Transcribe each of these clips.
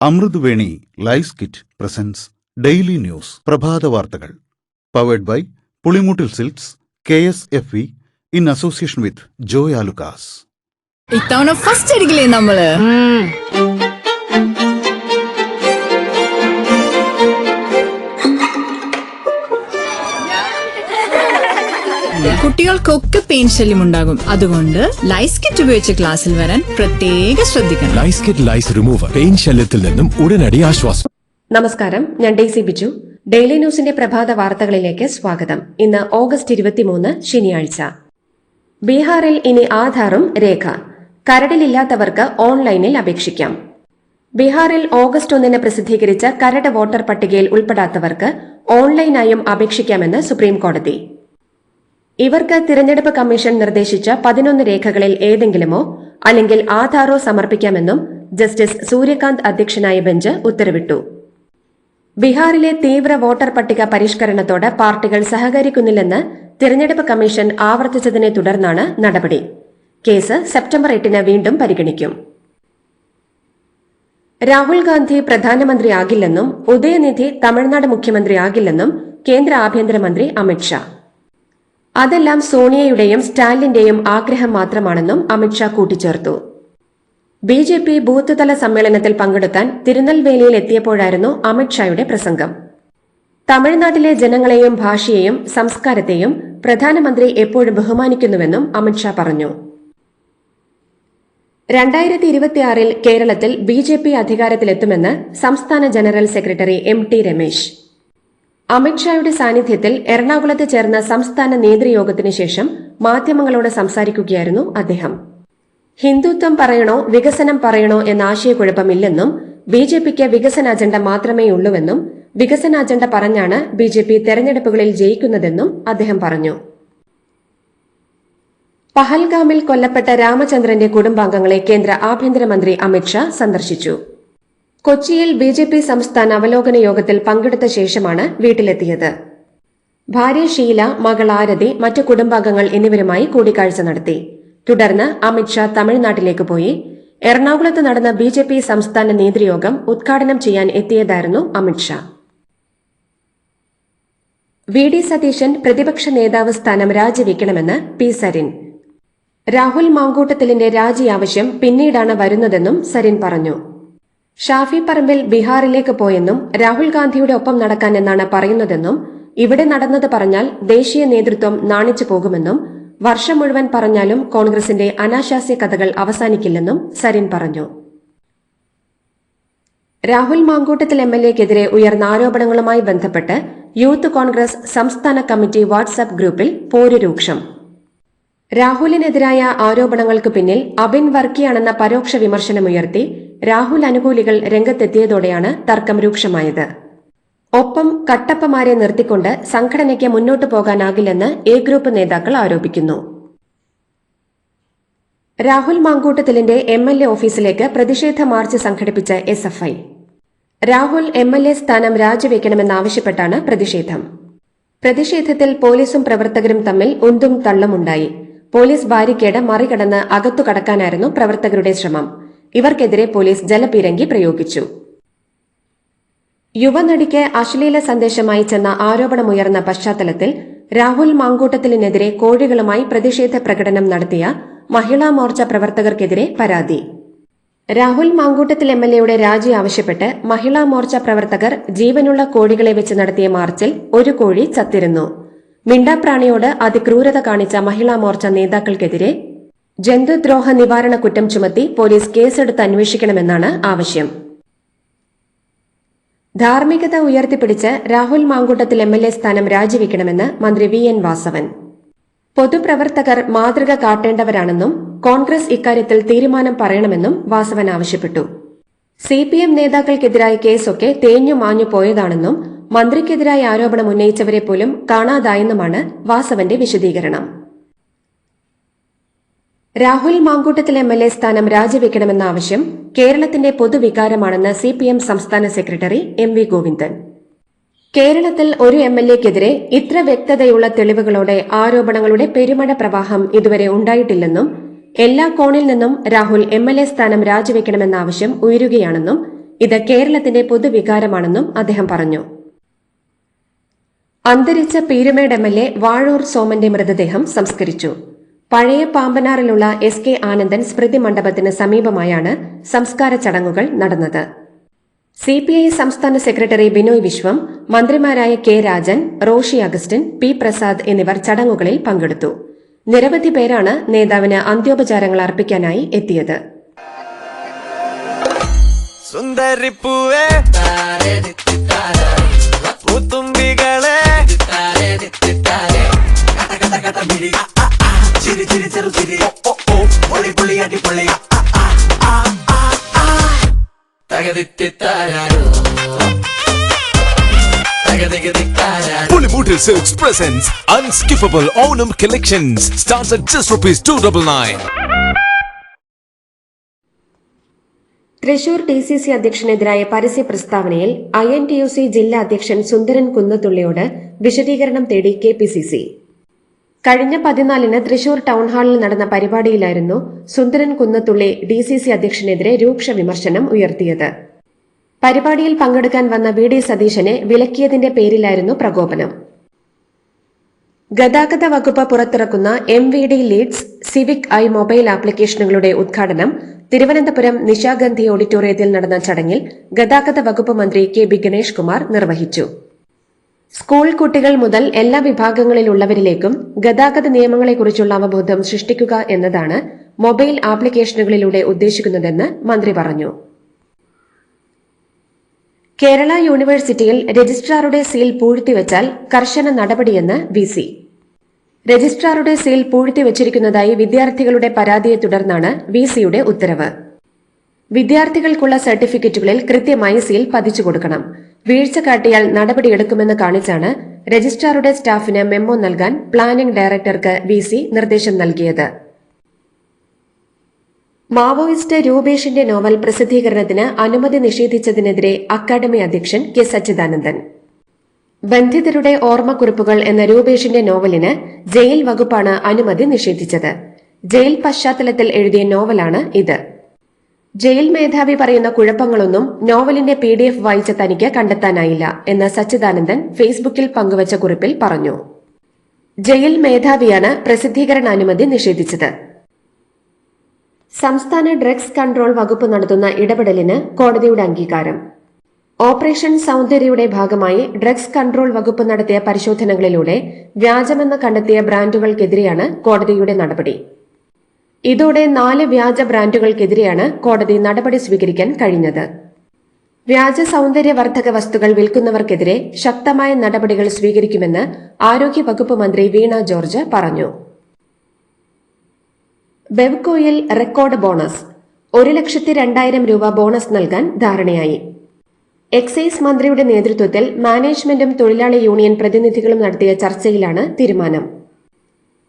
Amruthaveni lice kit presents daily news പ്രഭാത വാർത്തകൾ powered by Pulimoottil silks KSFE in association with Joy Alukkas. ഇത്തവണ first അടിക്കില്ലേ നമ്മള്? കുട്ടികൾക്കൊക്കെ പെയിൻ ശല്യം ഉണ്ടാകും. അതുകൊണ്ട് ലൈസ് കിറ്റ് ഉപയോഗിച്ച് ക്ലാസ്സിൽ വരാൻ പ്രത്യേക ശ്രദ്ധിക്കണം. ലൈസ് കിറ്റ് ലൈസ് റിമൂവർ പെയിൻ ശല്യത്തിൽ നിന്നും ഉടനടി ആശ്വാസം. നമസ്കാരം, ഞാൻ ഡെയ്സി ബിജു. ഡെയിലി ന്യൂസിന്റെ പ്രഭാത വാർത്തകളിലേക്ക് സ്വാഗതം. ഇന്ന് ഓഗസ്റ്റ് 23 ശനിയാഴ്ച. ബീഹാറിൽ ഇനി ആധാറും രേഖ. കരടിലില്ലാത്തവർക്ക് ഓൺലൈനിൽ അപേക്ഷിക്കാം. ബീഹാറിൽ ഓഗസ്റ്റ് 1 പ്രസിദ്ധീകരിച്ച കരട് വോട്ടർ പട്ടികയിൽ ഉൾപ്പെടാത്തവർക്ക് ഓൺലൈനായും അപേക്ഷിക്കാമെന്ന് സുപ്രീം കോടതി. ഇവർക്ക് തിരഞ്ഞെടുപ്പ് കമ്മീഷൻ നിർദ്ദേശിച്ച 11 രേഖകളിൽ ഏതെങ്കിലുമോ അല്ലെങ്കിൽ ആധാറോ സമർപ്പിക്കാമെന്നും ജസ്റ്റിസ് സൂര്യകാന്ത് അധ്യക്ഷനായ ബെഞ്ച് ഉത്തരവിട്ടു. ബീഹാറിലെ തീവ്ര വോട്ടർ പട്ടിക പരിഷ്കരണത്തോട് പാർട്ടികൾ സഹകരിക്കുന്നില്ലെന്ന് തിരഞ്ഞെടുപ്പ് കമ്മീഷൻ ആവർത്തിച്ചതിനെ തുടർന്നാണ് നടപടി. കേസ് സെപ്റ്റംബർ 8 വീണ്ടും പരിഗണിക്കും. രാഹുൽ ഗാന്ധി പ്രധാനമന്ത്രിയാകില്ലെന്നും ഉദയനിധി തമിഴ്നാട് മുഖ്യമന്ത്രിയാകില്ലെന്നും കേന്ദ്ര ആഭ്യന്തരമന്ത്രി അമിത്ഷാ. അതെല്ലാം സോണിയയുടെയും സ്റ്റാലിന്റെയും ആഗ്രഹം മാത്രമാണെന്നും അമിത്ഷാ കൂട്ടിച്ചേർത്തു. BJP ബൂത്ത് തല സമ്മേളനത്തിൽ പങ്കെടുക്കാൻ തിരുനെൽവേലിയിൽ എത്തിയപ്പോഴായിരുന്നു അമിത്ഷായുടെ പ്രസംഗം. തമിഴ്നാട്ടിലെ ജനങ്ങളെയും ഭാഷയെയും സംസ്കാരത്തെയും പ്രധാനമന്ത്രി എപ്പോഴും ബഹുമാനിക്കുന്നുവെന്നും അമിത്ഷാ പറഞ്ഞു. 2026 കേരളത്തിൽ BJP അധികാരത്തിലെത്തുമെന്ന് സംസ്ഥാന ജനറൽ സെക്രട്ടറി MT രമേശ്. അമിത്ഷായുടെ സാന്നിധ്യത്തിൽ എറണാകുളത്ത് ചേർന്ന സംസ്ഥാന നേതൃയോഗത്തിനു ശേഷം മാധ്യമങ്ങളോട് സംസാരിക്കുകയായിരുന്നു അദ്ദേഹം. ഹിന്ദുത്വം പറയണോ വികസനം പറയണോ എന്ന ആശയക്കുഴപ്പമില്ലെന്നും BJPക്ക് വികസന അജണ്ട മാത്രമേയുള്ളൂവെന്നും വികസന അജണ്ട പറഞ്ഞാണ് BJP തെരഞ്ഞെടുപ്പുകളിൽ ജയിക്കുന്നതെന്നും അദ്ദേഹം പറഞ്ഞു. പഹൽഗാമിൽ കൊല്ലപ്പെട്ട രാമചന്ദ്രന്റെ കുടുംബാംഗങ്ങളെ കേന്ദ്ര ആഭ്യന്തരമന്ത്രി അമിത്ഷാ സന്ദർശിച്ചു. കൊച്ചിയിൽ BJP സംസ്ഥാന അവലോകന യോഗത്തിൽ പങ്കെടുത്ത ശേഷമാണ് വീട്ടിലെത്തിയത്. ഭാര്യ ഷീല, മകൾ ആരതി, മറ്റു കുടുംബാംഗങ്ങൾ എന്നിവരുമായി കൂടിക്കാഴ്ച നടത്തി. തുടർന്ന് അമിത്ഷാ തമിഴ്നാട്ടിലേക്ക് പോയി. എറണാകുളത്ത് നടന്ന BJP സംസ്ഥാന നേതൃയോഗം ഉദ്ഘാടനം ചെയ്യാൻ എത്തിയതായിരുന്നു അമിത്ഷാ. VD സതീശൻ പ്രതിപക്ഷ നേതാവ് സ്ഥാനം രാജിവെക്കണമെന്ന് P സരിൻ. രാഹുൽ മാങ്കൂട്ടത്തിലിന്റെ രാജി ആവശ്യം പിന്നീടാണ് വരുന്നതെന്നും സരിൻ പറഞ്ഞു. ഷാഫി പറമ്പിൽ ബീഹാറിലേക്ക് പോയെന്നും രാഹുൽ ഗാന്ധിയുടെ ഒപ്പം നടക്കാൻ എന്നാണ് പറയുന്നതെന്നും ഇവിടെ നടന്നത് പറഞ്ഞാൽ ദേശീയ നേതൃത്വം നാണിച്ചു പോകുമെന്നും വർഷം മുഴുവൻ പറഞ്ഞാലും കോൺഗ്രസിന്റെ അനാശാസ്യ കഥകൾ അവസാനിക്കില്ലെന്നും സരിൻ പറഞ്ഞു. രാഹുൽ മാങ്കൂട്ടത്തിൽ MLAക്കെതിരെ ഉയർന്ന ആരോപണങ്ങളുമായി ബന്ധപ്പെട്ട് യൂത്ത് കോൺഗ്രസ് സംസ്ഥാന കമ്മിറ്റി വാട്സ്ആപ്പ് ഗ്രൂപ്പിൽ പോര് രൂക്ഷം. രാഹുലിനെതിരായ ആരോപണങ്ങൾക്ക് പിന്നിൽ അബിൻ വർക്കിയാണെന്ന പരോക്ഷ വിമർശനമുയർത്തി രാഹുൽ അനുകൂലികൾ രംഗത്തെത്തിയതോടെയാണ് തർക്കം രൂക്ഷമായത്. ഒപ്പം കട്ടപ്പമാരെ നിർത്തിക്കൊണ്ട് സംഘടനയ്ക്ക് മുന്നോട്ടു പോകാനാകില്ലെന്ന് A ഗ്രൂപ്പ് നേതാക്കൾ ആരോപിക്കുന്നു. രാഹുൽ മാങ്കൂട്ടത്തിലിന്റെ MLA ഓഫീസിലേക്ക് പ്രതിഷേധ മാർച്ച് സംഘടിപ്പിച്ച SFI. രാഹുൽ MLA സ്ഥാനം രാജിവെക്കണമെന്നാവശ്യപ്പെട്ടാണ് പ്രതിഷേധം. പ്രതിഷേധത്തിൽ പോലീസും പ്രവർത്തകരും തമ്മിൽ ഉന്തും തള്ളുമുണ്ടായി. പോലീസ് ബാരിക്കേഡ് മറികടന്ന് അകത്തു കടക്കാനായിരുന്നു പ്രവർത്തകരുടെ ശ്രമം. ഇവർക്കെതിരെ പോലീസ് ജലപീരങ്കി പ്രയോഗിച്ചു. യുവനടിക്ക് അശ്ലീല സന്ദേശം അയച്ചെന്ന ആരോപണമുയർന്ന പശ്ചാത്തലത്തിൽ രാഹുൽ മാങ്കൂട്ടത്തിലിനെതിരെ കോഴികളുമായി പ്രതിഷേധ പ്രകടനം നടത്തിയ മഹിളാ മോർച്ച പ്രവർത്തകർക്കെതിരെ പരാതി. രാഹുൽ മാങ്കൂട്ടത്തിൽ MLAയുടെ രാജി ആവശ്യപ്പെട്ട് മഹിളാ മോർച്ച പ്രവർത്തകർ ജീവനുള്ള കോഴികളെ വെച്ച് നടത്തിയ മാർച്ചിൽ ഒരു കോഴി ചത്തിരുന്നു. മിണ്ടാപ്രാണിയോട് അതിക്രൂരത കാണിച്ച മഹിളാ മോർച്ച നേതാക്കൾക്കെതിരെ ജന്തുദ്രോഹ നിവാരണ കുറ്റം ചുമത്തി പോലീസ് കേസെടുത്ത് അന്വേഷിക്കണമെന്നാണ് ആവശ്യം. ധാർമ്മികത ഉയർത്തിപ്പിടിച്ച് രാഹുൽ മാങ്കൂട്ടത്തിൽ MLA സ്ഥാനം രാജിവെക്കണമെന്ന് മന്ത്രി VN വാസവൻ. പൊതുപ്രവർത്തകർ മാതൃക കാട്ടേണ്ടവരാണെന്നും കോൺഗ്രസ് ഇക്കാര്യത്തിൽ തീരുമാനം പറയണമെന്നും വാസവൻ ആവശ്യപ്പെട്ടു. CPM നേതാക്കൾക്കെതിരായ കേസൊക്കെ തേഞ്ഞു മാഞ്ഞു പോയതാണെന്നും മന്ത്രിക്കെതിരായ ആരോപണം ഉന്നയിച്ചവരെ പോലും കാണാതായെന്നുമാണ് വാസവന്റെ വിശദീകരണം. രാഹുൽ മാങ്കൂട്ടത്തിൽ MLA സ്ഥാനം രാജിവെക്കണമെന്ന ആവശ്യം കേരളത്തിന്റെ പൊതുവികാരമാണെന്ന് CPM സംസ്ഥാന സെക്രട്ടറി MV ഗോവിന്ദൻ. കേരളത്തിൽ ഒരു MLAക്കെതിരെ ഇത്ര വ്യക്തതയുള്ള തെളിവുകളോടെ ആരോപണങ്ങളുടെ പെരുമഴ പ്രവാഹം ഇതുവരെ ഉണ്ടായിട്ടില്ലെന്നും എല്ലാ കോണിൽ നിന്നും രാഹുൽ MLA സ്ഥാനം രാജിവെക്കണമെന്ന ആവശ്യം ഉയരുകയാണെന്നും ഇത് കേരളത്തിന്റെ പൊതുവികാരമാണെന്നും അദ്ദേഹം പറഞ്ഞു. അന്തരിച്ച പീരുമേട് MLA വാഴൂർ സോമന്റെ മൃതദേഹം സംസ്കരിച്ചു. പഴയ പാമ്പനാറിലുള്ള SK ആനന്ദൻ സ്മൃതി മണ്ഡപത്തിന് സമീപമായാണ് സംസ്കാര ചടങ്ങുകൾ നടന്നത്. CPI സംസ്ഥാന സെക്രട്ടറി ബിനോയ് വിശ്വം, മന്ത്രിമാരായ K Rajan, Roshi Augustine, P Prasad എന്നിവർ ചടങ്ങുകളിൽ പങ്കെടുത്തു. നിരവധി പേരാണ് നേതാവിന് അന്ത്യോപചാരങ്ങൾ അർപ്പിക്കാനായി എത്തിയത്. Pulimutil Silks presents Unskippable Onam Collections. Starts at just ₹299. Thrissur DCC അധ്യക്ഷനെതിരായ പരസ്യ പ്രസ്താവനയിൽ INTUC ജില്ലാ അധ്യക്ഷൻ സുന്ദരൻ കുന്നത്തുള്ളിയോട് വിശദീകരണം തേടി KPCC. കഴിഞ്ഞ 14-ന് തൃശൂർ ടൗൺഹാളിൽ നടന്ന പരിപാടിയിലായിരുന്നു സുന്ദരൻ കുന്നത്തുള്ളി DCC അധ്യക്ഷനെതിരെ രൂക്ഷ വിമർശനം ഉയർത്തിയത്. പരിപാടിയിൽ പങ്കെടുക്കാൻ വന്ന VD സതീശനെ വിലക്കിയതിന്റെ പേരിലായിരുന്നു പ്രകോപനം. ഗതാഗത വകുപ്പ് പുറത്തിറക്കുന്ന MVD leads civic eye mobile ആപ്ലിക്കേഷനുകളുടെ ഉദ്ഘാടനം തിരുവനന്തപുരം നിശാഗന്ധി ഓഡിറ്റോറിയത്തിൽ നടന്ന ചടങ്ങിൽ ഗതാഗത വകുപ്പ് മന്ത്രി KB ഗണേഷ് കുമാർ നിർവഹിച്ചു. സ്കൂൾ കുട്ടികൾ മുതൽ എല്ലാ വിഭാഗങ്ങളിലുള്ളവരിലേക്കും ഗതാഗത നിയമങ്ങളെക്കുറിച്ചുള്ള അവബോധം സൃഷ്ടിക്കുക എന്നതാണ് മൊബൈൽ ആപ്ലിക്കേഷനുകളിലൂടെ ഉദ്ദേശിക്കുന്നതെന്ന് മന്ത്രി പറഞ്ഞു. കേരള യൂണിവേഴ്സിറ്റിയിൽ രജിസ്ട്രാറുടെ സീൽ പൂഴ്ത്തിവെച്ചാൽ കർശന നടപടിയെന്ന് VC. രജിസ്ട്രാറുടെ സീൽ പൂഴ്ത്തിവച്ചിരിക്കുന്നതായി വിദ്യാർത്ഥികളുടെ പരാതിയെ തുടർന്നാണ് VCയുടെ ഉത്തരവ്. വിദ്യാർത്ഥികൾക്കുള്ള സർട്ടിഫിക്കറ്റുകളിൽ കൃത്യമായി സീൽ പതിച്ചു കൊടുക്കണം. വീഴ്ച കാട്ടിയാൽ നടപടിയെടുക്കുമെന്ന് കാണിച്ചാണ് രജിസ്ട്രാറുടെ സ്റ്റാഫിന് മെമ്മോ നൽകാൻ പ്ലാനിംഗ് ഡയറക്ടർക്ക് VC നിർദ്ദേശം നൽകിയത്. മാവോയിസ്റ്റ് രൂപേഷിന്റെ നോവൽ പ്രസിദ്ധീകരണത്തിന് അനുമതി നിഷേധിച്ചതിനെതിരെ അക്കാദമി അധ്യക്ഷൻ K സച്ചിദാനന്ദൻ. ബന്ധിതരുടെ ഓർമ്മക്കുറിപ്പുകൾ എന്ന രൂപേഷിന്റെ നോവലിന് ജയിൽ വകുപ്പാണ് അനുമതി നിഷേധിച്ചത്. ജയിൽ പശ്ചാത്തലത്തിൽ എഴുതിയ നോവലാണ് ഇത്. ജയിൽ മേധാവി പറയുന്ന കുഴപ്പങ്ങളൊന്നും നോവലിന്റെ PDF വായിച്ച തനിക്ക് കണ്ടെത്താനായില്ല എന്ന് സച്ചിദാനന്ദൻ ഫേസ്ബുക്കിൽ പങ്കുവച്ച കുറിപ്പിൽ പറഞ്ഞു. ജയിൽ മേധാവിയാണ് പ്രസിദ്ധീകരണാനുമതി നിഷേധിച്ചത്. സംസ്ഥാന ഡ്രഗ്സ് കൺട്രോൾ വകുപ്പ് നടത്തുന്ന ഇടപെടലിന് കോടതിയുടെ അംഗീകാരം. ഓപ്പറേഷൻ സൗന്ദര്യയുടെ ഭാഗമായി ഡ്രഗ്സ് കൺട്രോൾ വകുപ്പ് നടത്തിയ പരിശോധനകളിലൂടെ വ്യാജമെന്ന് കണ്ടെത്തിയ ബ്രാൻഡുകൾക്കെതിരെയാണ് കോടതിയുടെ നടപടി. ഇതോടെ 4 വ്യാജ ബ്രാൻഡുകൾക്കെതിരെയാണ് കോടതി നടപടി സ്വീകരിക്കാൻ കഴിഞ്ഞത്. വ്യാജ സൗന്ദര്യവർദ്ധക വസ്തുക്കൾ വിൽക്കുന്നവർക്കെതിരെ ശക്തമായ നടപടികൾ സ്വീകരിക്കുമെന്ന് ആരോഗ്യവകുപ്പ് മന്ത്രി വീണ ജോർജ് പറഞ്ഞു. ബെവ്കോയിൽ റെക്കോർഡ് ബോണസ്. 1,02,000 രൂപ ബോണസ് നൽകാൻ ധാരണയായി. എക്സൈസ് മന്ത്രിയുടെ നേതൃത്വത്തിൽ മാനേജ്മെന്റും തൊഴിലാളി യൂണിയൻ പ്രതിനിധികളും നടത്തിയ ചർച്ചയിലാണ് തീരുമാനം.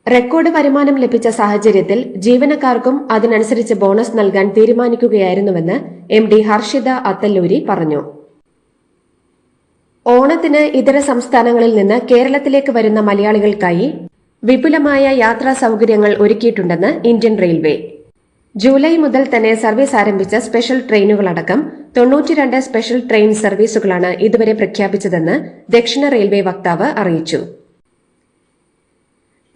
റെക്കോർഡ് വരുമാനം ലഭിച്ച സാഹചര്യത്തിൽ ജീവനക്കാർക്കും അതിനനുസരിച്ച് ബോണസ് നൽകാൻ തീരുമാനിക്കുകയായിരുന്നുവെന്ന് MD ഹർഷിത അത്തല്ലൂരി പറഞ്ഞു. ഓണത്തിന് ഇതര സംസ്ഥാനങ്ങളിൽ നിന്ന് കേരളത്തിലേക്ക് വരുന്ന മലയാളികൾക്കായി വിപുലമായ യാത്രാ സൌകര്യങ്ങൾ ഒരുക്കിയിട്ടുണ്ടെന്ന് ഇന്ത്യൻ റെയിൽവേ. ജൂലൈ മുതൽ തന്നെ സർവീസ് ആരംഭിച്ച സ്പെഷ്യൽ ട്രെയിനുകളടക്കം 92 സ്പെഷ്യൽ ട്രെയിൻ സർവീസുകളാണ് ഇതുവരെ പ്രഖ്യാപിച്ചതെന്ന് ദക്ഷിണ റെയിൽവേ വക്താവ് അറിയിച്ചു.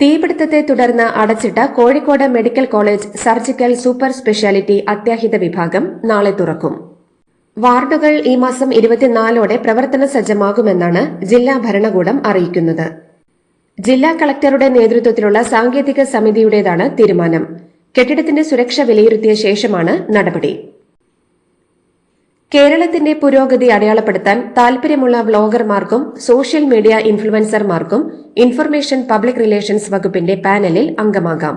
തീപിടുത്തത്തെ തുടർന്ന് അടച്ചിട്ട Kozhikode medical college surgical super speciality അത്യാഹിത വിഭാഗം നാളെ തുറക്കും. വാർഡുകൾ ഈ മാസം 24ഓടെ പ്രവർത്തന സജ്ജമാകുമെന്നാണ് ജില്ലാ ഭരണകൂടം അറിയിക്കുന്നത്. ജില്ലാ കളക്ടറുടെ നേതൃത്വത്തിലുള്ള സാങ്കേതിക സമിതിയുടേതാണ് തീരുമാനം. കെട്ടിടത്തിന്റെ സുരക്ഷ വിലയിരുത്തിയ ശേഷമാണ് നടപടി. കേരളത്തിന്റെ പുരോഗതി അടയാളപ്പെടുത്താൻ താൽപര്യമുള്ള വ്ളോഗർമാർക്കും സോഷ്യൽ മീഡിയ ഇൻഫ്ലുവൻസർമാർക്കും ഇൻഫർമേഷൻ പബ്ലിക് റിലേഷൻസ് വകുപ്പിന്റെ പാനലിൽ അംഗമാകാം.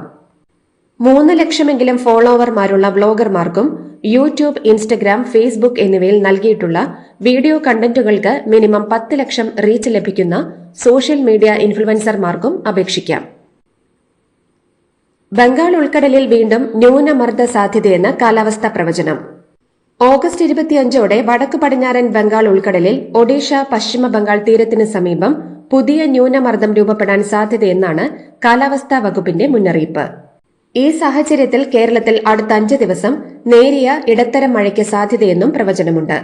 3 ലക്ഷമെങ്കിലും ഫോളോവർമാരുള്ള വ്ളോഗർമാർക്കും യൂട്യൂബ്, ഇൻസ്റ്റഗ്രാം, ഫേസ്ബുക്ക് എന്നിവയിൽ നൽകിയിട്ടുള്ള വീഡിയോ കണ്ടന്റുകൾക്ക് മിനിമം 10 ലക്ഷം റീച്ച് ലഭിക്കുന്ന സോഷ്യൽ മീഡിയ ഇൻഫ്ലുവൻസർമാർക്കും അപേക്ഷിക്കാം. ബംഗാൾ ഉൾക്കടലിൽ വീണ്ടും ന്യൂനമർദ്ദ സാധ്യതയെന്ന് കാലാവസ്ഥാ പ്രവചനം. ഓഗസ്റ്റ് 25ഓടെ വടക്കു പടിഞ്ഞാറൻ ബംഗാൾ ഉൾക്കടലിൽ ഒഡീഷ, പശ്ചിമ ബംഗാൾ തീരത്തിന് സമീപം പുതിയ ന്യൂനമർദ്ദം രൂപപ്പെടാൻ സാധ്യതയെന്നാണ് കാലാവസ്ഥാ വകുപ്പിന്റെ മുന്നറിയിപ്പ്. ഈ സാഹചര്യത്തിൽ കേരളത്തിൽ അടുത്ത 5 ദിവസം നേരിയ ഇടത്തരം മഴയ്ക്ക് സാധ്യതയെന്നും പ്രവചനമുണ്ട്.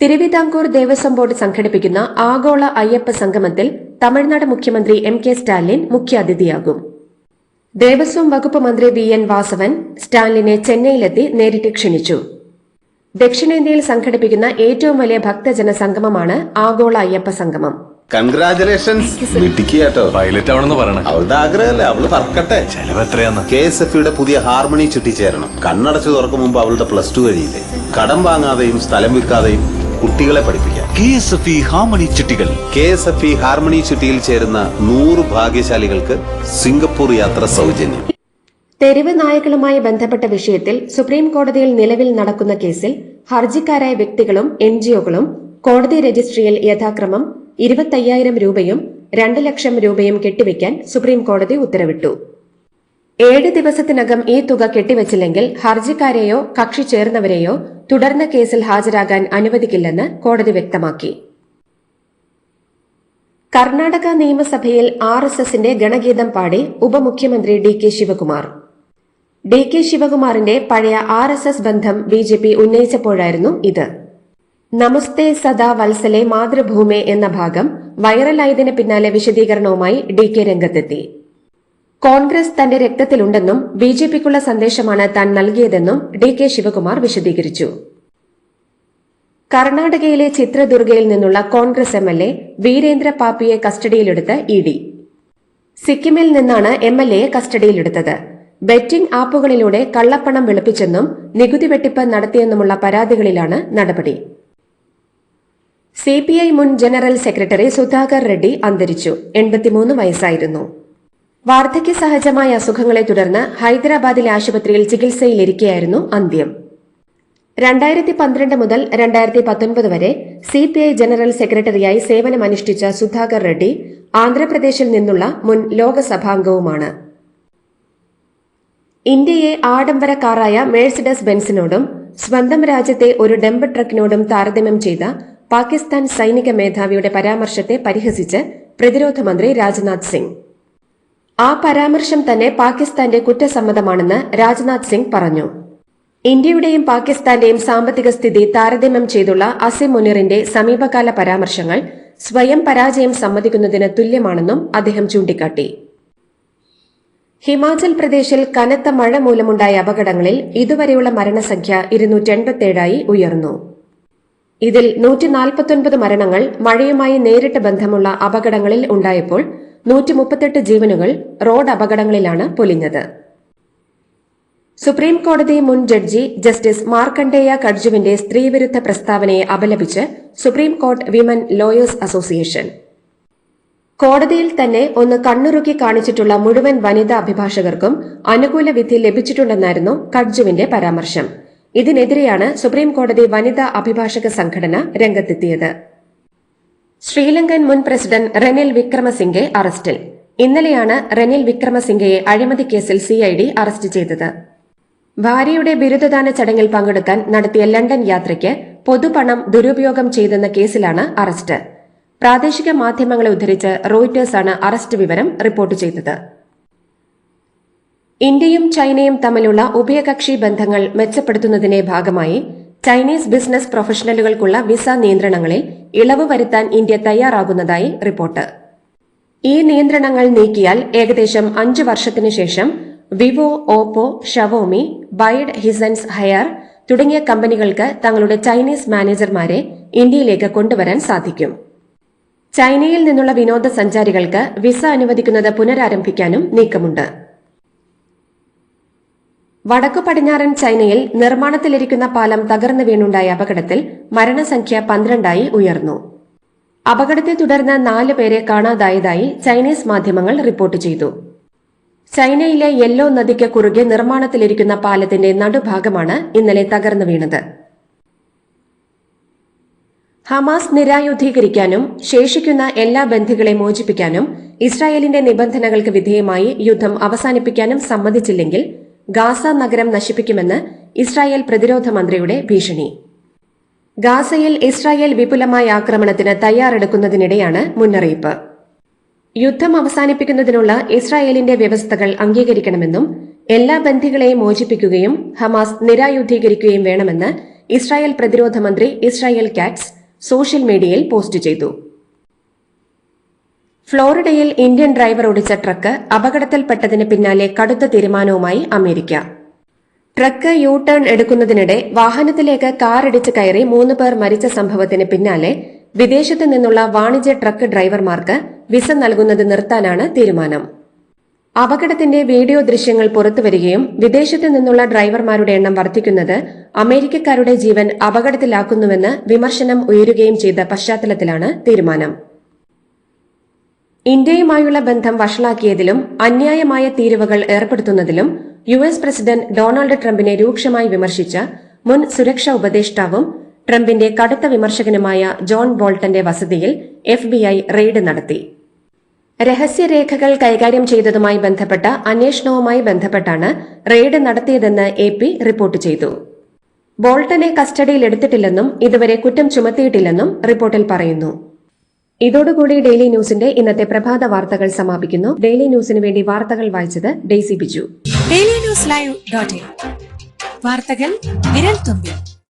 തിരുവിതാംകൂർ ദേവസ്വം ബോർഡ് സംഘടിപ്പിക്കുന്ന ആഗോള അയ്യപ്പ സംഗമത്തിൽ തമിഴ്നാട് മുഖ്യമന്ത്രി എം.കെ. സ്റ്റാലിൻ മുഖ്യാതിഥിയാകും. ദേവസ്വം വകുപ്പ് മന്ത്രി വി.എൻ. വാസവൻ സ്റ്റാലിനെ ചെന്നൈയിലെത്തി നേരിട്ട് ക്ഷണിച്ചു. ദക്ഷിണേന്ത്യയിൽ സംഘടിപ്പിക്കുന്ന ഏറ്റവും വലിയ ഭക്തജന സംഗമമാണ് ആഗോള അയ്യപ്പ സംഗമം. കൺഗ്രാചുലേഷൻസ്. മിടുക്കിയാട്ടോ. പൈലറ്റ് ആവണമെന്ന് പറയണേ. അവളുടെ ആഗ്രഹമല്ലേ, അവള് പറക്കട്ടെ. ചെലവ് എത്രയാന്ന്? KSFE പുതിയ ഹാർമണി ചിട്ടി ചേരണം. കണ്ണടച്ചു തുറക്കും മുമ്പ് അവളുടെ +2 കഴിയില്ലേ. കടം വാങ്ങാതെയും സ്ഥലം വിൽക്കാതെയും കുട്ടികളെ പഠിപ്പിക്കാം. KSFE ഹാർമണി ചിട്ടികൾ. KSFE ഹാർമണി ചിട്ടിയിൽ ചേരുന്ന 100 ഭാഗ്യശാലികൾക്ക് സിംഗപ്പൂർ യാത്ര സൗജന്യം. തെരുവ് നായകളുമായി ബന്ധപ്പെട്ട വിഷയത്തിൽ സുപ്രീം കോടതിയിൽ നിലവിൽ നടക്കുന്ന കേസിൽ ഹർജിക്കാരായ വ്യക്തികളും NGOകളും കോടതി രജിസ്ട്രിയിൽ യഥാക്രമം 25,000 രൂപയും 2 ലക്ഷം രൂപയും കെട്ടിവെക്കാൻ സുപ്രീം കോടതി ഉത്തരവിട്ടു. 7 ദിവസത്തിനകം ഈ തുക കെട്ടിവച്ചില്ലെങ്കിൽ ഹർജിക്കാരെയോ കക്ഷി ചേർന്നവരെയോ തുടർന്ന കേസിൽ ഹാജരാകാൻ അനുവദിക്കില്ലെന്ന് കോടതി വ്യക്തമാക്കി. കർണാടക നിയമസഭയിൽ RSSന്റെ ഗണഗീതം പാടി ഉപമുഖ്യമന്ത്രി DK ശിവകുമാർ. DK ശിവകുമാറിന്റെ പഴയ RSS ബന്ധം BJP ഉന്നയിച്ചപ്പോഴായിരുന്നു ഇത്. നമസ്തേ സദാ വത്സലെ മാതൃഭൂമി എന്ന ഭാഗം വൈറലായതിന് പിന്നാലെ വിശദീകരണവുമായി DK രംഗത്തെത്തി. കോൺഗ്രസ് തന്റെ രക്തത്തിലുണ്ടെന്നും BJPക്കുള്ള സന്ദേശമാണ് താൻ നൽകിയതെന്നും DK ശിവകുമാർ വിശദീകരിച്ചു. കർണാടകയിലെ ചിത്രദുർഗയിൽ നിന്നുള്ള കോൺഗ്രസ് MLA വീരേന്ദ്ര പാപ്പിയെ കസ്റ്റഡിയിലെടുത്ത് ED. സിക്കിമിൽ നിന്നാണ് MLAയെ കസ്റ്റഡിയിലെടുത്തത്. ബെറ്റിംഗ് ആപ്പുകളിലൂടെ കള്ളപ്പണം വെളുപ്പിച്ചെന്നും നികുതി വെട്ടിപ്പ് നടത്തിയെന്നുമുള്ള പരാതികളിലാണ് നടപടി. CPI മുൻ ജനറൽ സെക്രട്ടറി സുധാകർ റെഡ്ഡി അന്തരിച്ചു. 83 വയസ്സായിരുന്നു. വാർദ്ധക്യ സഹജമായ അസുഖങ്ങളെ തുടർന്ന് ഹൈദരാബാദിലെ ആശുപത്രിയിൽ ചികിത്സയിലിരിക്കെയായിരുന്നു അന്ത്യം. 2012 മുതൽ 2019 വരെ CPI ജനറൽ സെക്രട്ടറിയായി സേവനമനുഷ്ഠിച്ച സുധാകർ റെഡ്ഡി ആന്ധ്രാപ്രദേശിൽ നിന്നുള്ള മുൻ ലോകസഭാംഗവുമാണ്. ഇന്ത്യയെ ആഡംബര കാറായ മേഴ്സിഡസ് ബെൻസിനോടും സ്വന്തം രാജ്യത്തെ ഒരു ഡംപ് ട്രക്കിനോടും താരതമ്യം ചെയ്ത പാകിസ്ഥാൻ സൈനിക മേധാവിയുടെ പരാമർശത്തെ പരിഹസിച്ച് പ്രതിരോധ മന്ത്രി രാജ്നാഥ് സിംഗ്. ആ പരാമർശം തന്നെ പാകിസ്ഥാന്റെ കുറ്റസമ്മതമാണെന്ന് രാജ്നാഥ് സിംഗ് പറഞ്ഞു. ഇന്ത്യയുടെയും പാകിസ്ഥാന്റെയും സാമ്പത്തിക സ്ഥിതി താരതമ്യം ചെയ്തുള്ള അസിം മുനീറിന്റെ സമീപകാല പരാമർശങ്ങൾ സ്വയം പരാജയം സമ്മതിക്കുന്നതിന് തുല്യമാണെന്നും അദ്ദേഹം ചൂണ്ടിക്കാട്ടി. ഹിമാചൽ പ്രദേശിൽ കനത്ത മഴ മൂലമുണ്ടായ അപകടങ്ങളിൽ ഇതുവരെയുള്ള മരണസംഖ്യ 287 ഉയർന്നു. ഇതിൽ 149 മരണങ്ങൾ മഴയുമായി നേരിട്ട് ബന്ധമുള്ള അപകടങ്ങളിൽ ഉണ്ടായപ്പോൾ 138 ജീവനുകൾ റോഡ് അപകടങ്ങളിലാണ് പൊലിഞ്ഞത്. സുപ്രീം കോടതി മുൻ ജഡ്ജി ജസ്റ്റിസ് മാർക്കണ്ഡേയ കഡ്ജുവിന്റെ സ്ത്രീവിരുദ്ധ പ്രസ്താവനയെ അപലപിച്ച് supreme court women lawyers association. കോടതിയിൽ തന്നെ ഒന്ന് കണ്ണുറുക്കി കാണിച്ചിട്ടുള്ള മുഴുവൻ വനിതാ അഭിഭാഷകർക്കും അനുകൂല വിധി ലഭിച്ചിട്ടുണ്ടെന്നായിരുന്നു കഡ്ജുവിന്റെ പരാമർശം. ഇതിനെതിരെയാണ് സുപ്രീം കോടതി വനിതാ അഭിഭാഷക സംഘടന രംഗത്തെത്തിയത്. ശ്രീലങ്കൻ മുൻ പ്രസിഡന്റ് റെനിൽ വിക്രമസിംഗെ അറസ്റ്റിൽ. ഇന്നലെയാണ് റെനിൽ വിക്രമസിംഗയെ അഴിമതി കേസിൽ CID അറസ്റ്റ് ചെയ്തത്. ഭാര്യയുടെ ബിരുദദാന ചടങ്ങിൽ പങ്കെടുക്കാൻ നടത്തിയ ലണ്ടൻ യാത്രയ്ക്ക് പൊതുപണം ദുരുപയോഗം ചെയ്തെന്ന കേസിലാണ് അറസ്റ്റ്. പ്രാദേശിക മാധ്യമങ്ങളെ ഉദ്ധരിച്ച് റോയിട്ടേഴ്സാണ് അറസ്റ്റ് വിവരം റിപ്പോർട്ട് ചെയ്തത്. ഇന്ത്യയും ചൈനയും തമ്മിലുള്ള ഉഭയകക്ഷി ബന്ധങ്ങൾ മെച്ചപ്പെടുത്തുന്നതിന്റെ ഭാഗമായി ചൈനീസ് ബിസിനസ് പ്രൊഫഷണലുകൾക്കുള്ള വിസ നിയന്ത്രണങ്ങളിൽ ഇളവ് വരുത്താൻ ഇന്ത്യ തയ്യാറാകുന്നതായി റിപ്പോർട്ട്. ഈ നിയന്ത്രണങ്ങൾ നീക്കിയാൽ ഏകദേശം 5 വർഷത്തിനു ശേഷം വിവോ, ഓപ്പോ, ഷവോമി, ബൈഡ്, ഹിസൻസ്, ഹയർ തുടങ്ങിയ കമ്പനികൾക്ക് തങ്ങളുടെ ചൈനീസ് മാനേജർമാരെ ഇന്ത്യയിലേക്ക് കൊണ്ടുവരാൻ സാധിക്കും. ചൈനയിൽ നിന്നുള്ള വിനോദസഞ്ചാരികൾക്ക് വിസ അനുവദിക്കുന്നത് പുനരാരംഭിക്കാനും നീക്കമുണ്ട്. വടക്കു പടിഞ്ഞാറൻ ചൈനയിൽ നിർമ്മാണത്തിലിരിക്കുന്ന പാലം തകർന്നു വീണുണ്ടായ അപകടത്തിൽ മരണസംഖ്യ 12 ഉയർന്നു. അപകടത്തെ തുടർന്ന് 4 പേരെ കാണാതായതായി ചൈനീസ് മാധ്യമങ്ങൾ റിപ്പോർട്ട് ചെയ്തു. ചൈനയിലെ യെല്ലോ നദിക്ക് കുറുകെ നിർമ്മാണത്തിലിരിക്കുന്ന പാലത്തിന്റെ നടുഭാഗമാണ് ഇന്നലെ തകർന്നു വീണത്. ഹമാസ് നിരായുധീകരിക്കാനും ശേഷിക്കുന്ന എല്ലാ ബന്ദികളെ മോചിപ്പിക്കാനും ഇസ്രായേലിന്റെ നിബന്ധനകൾക്ക് വിധേയമായി യുദ്ധം അവസാനിപ്പിക്കാനും സമ്മതിച്ചില്ലെങ്കിൽ ഗാസ നഗരം നശിപ്പിക്കുമെന്ന് ഇസ്രായേൽ പ്രതിരോധ മന്ത്രിയുടെ ഭീഷണി. ഗാസയിൽ ഇസ്രായേൽ വിപുലമായ ആക്രമണത്തിന് തയ്യാറെടുക്കുന്നതിനിടെയാണ് മുന്നറിയിപ്പ്. യുദ്ധം അവസാനിപ്പിക്കുന്നതിനുള്ള ഇസ്രായേലിന്റെ വ്യവസ്ഥകൾ അംഗീകരിക്കണമെന്നും എല്ലാ ബന്ദികളെയും മോചിപ്പിക്കുകയും ഹമാസ് നിരായുധീകരിക്കുകയും വേണമെന്ന് ഇസ്രായേൽ പ്രതിരോധ മന്ത്രി ഇസ്രായേൽ കാറ്റ്സ് സോഷ്യൽ മീഡിയയിൽ പോസ്റ്റ് ചെയ്തു. ഫ്ലോറിഡയിൽ ഇന്ത്യൻ ഡ്രൈവർ ഓടിച്ച ട്രക്ക് അപകടത്തിൽപ്പെട്ടതിന് പിന്നാലെ കടുത്ത തീരുമാനവുമായി അമേരിക്ക. ട്രക്ക് യു ടേൺ എടുക്കുന്നതിനിടെ വാഹനത്തിലേക്ക് കാറിടിച്ച് കയറി 3 പേർ മരിച്ച സംഭവത്തിന് പിന്നാലെ വിദേശത്തു നിന്നുള്ള വാണിജ്യ ട്രക്ക് ഡ്രൈവർമാർക്ക് വിസ നൽകുന്നത് നിർത്താനാണ് തീരുമാനം. അപകടത്തിന്റെ വീഡിയോ ദൃശ്യങ്ങൾ പുറത്തുവരികയും വിദേശത്തു നിന്നുള്ള ഡ്രൈവർമാരുടെ എണ്ണം വർദ്ധിക്കുന്നത് അമേരിക്കക്കാരുടെ ജീവൻ അപകടത്തിലാക്കുന്നുവെന്ന് വിമർശനം ഉയരുകയും ചെയ്ത പശ്ചാത്തലത്തിലാണ് തീരുമാനം. ഇന്ത്യയുമായുള്ള ബന്ധം വഷളാക്കിയതിലും അന്യായമായ തീരുവകൾ ഏർപ്പെടുത്തുന്നതിലും യുഎസ് പ്രസിഡന്റ് ഡൊണാൾഡ് ട്രംപിനെ രൂക്ഷമായി വിമർശിച്ച മുൻ സുരക്ഷാ ഉപദേഷ്ടാവും ട്രംപിന്റെ കടുത്ത വിമർശകനുമായ ജോൺ ബോൾട്ടന്റെ വസതിയിൽ FBI റെയ്ഡ് നടത്തി. രഹസ്യരേഖകൾ കൈകാര്യം ചെയ്തതുമായി ബന്ധപ്പെട്ട അന്വേഷണവുമായി ബന്ധപ്പെട്ടാണ് റെയ്ഡ് നടത്തിയതെന്ന് AP റിപ്പോർട്ട് ചെയ്തു. ബോൾട്ടനെ കസ്റ്റഡിയിലെടുത്തിട്ടില്ലെന്നും ഇതുവരെ കുറ്റം ചുമത്തിയിട്ടില്ലെന്നും റിപ്പോർട്ടിൽ പറയുന്നു. ഇതോടുകൂടി ഡെയിലി ന്യൂസിന്റെ ഇന്നത്തെ പ്രഭാത വാർത്തകൾ സമാപിക്കുന്നു. ഡെയിലി ന്യൂസിന് വേണ്ടി വാർത്തകൾ വായിച്ചത് ഡെയ്സി ബിജു. ഡെയിലി ന്യൂസ് ലൈവ്.in വാർത്തകൾ വിരൽ തുമ്പിൽ.